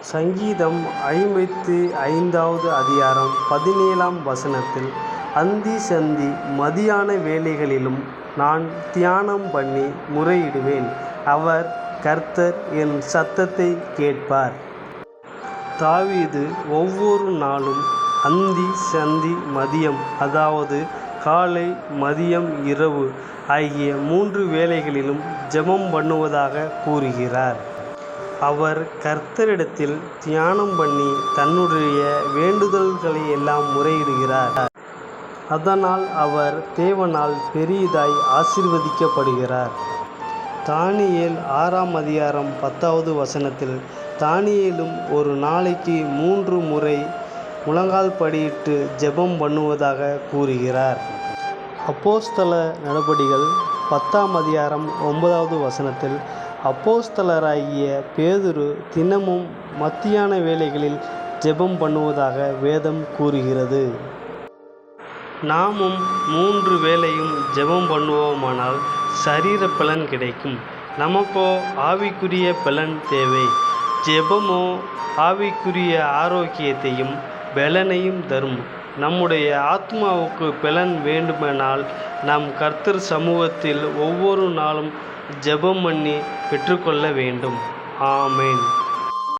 சங்கீதம் 55வது அதிகாரம் 17ஆம் வசனத்தில், அந்தி சந்தி மதியான வேளைகளிலும் நான் தியானம் பண்ணி முறையிடுவேன், அவர் கர்த்தர் என் சத்தத்தை கேட்பார். தாவீது ஒவ்வொரு நாளும் அந்தி சந்தி மதியம், அதாவது காலை மதியம் இரவு ஆகிய 3 வேளைகளிலும் ஜெபம் பண்ணுவதாக கூறுகிறார். அவர் கர்த்தரிடத்தில் தியானம் பண்ணி தன்னுடைய வேண்டுதல்களை எல்லாம் முறையிடுகிறார். அதனால் அவர் தேவனால் பெரிதாய் ஆசீர்வதிக்கப்படுகிறார். தானியேல் 6ஆம் அதிகாரம் 10வது வசனத்தில், தானியேலும் ஒரு நாளைக்கு 3 முறை முழங்கால் படியிட்டு ஜெபம் பண்ணுவதாக கூறுகிறார். அப்போஸ்தல நடபடிகள் 10ஆம் அதிகாரம் 9வது வசனத்தில், அப்போஸ்தலராகிய பேதுரு தினமும் மத்தியான வேளைகளில் ஜெபம் பண்ணுவதாக வேதம் கூறுகிறது. நாமும் 3 வேளையும் ஜெபம் பண்ணுவோமானால் சரீர பலன் கிடைக்கும். நமக்கோ ஆவிக்குரிய பலன் தேவை. ஜெபமோ ஆவிக்குரிய ஆரோக்கியத்தையும் பலனையும் தரும். நம்முடைய ஆத்மாவுக்கு பலன் வேண்டுமென்றால் நாம் கர்த்தர் சமூகத்தில் ஒவ்வொரு நாளும் ஜெபம் பண்ணி பெற்றுக்கொள்ள வேண்டும். ஆமென்.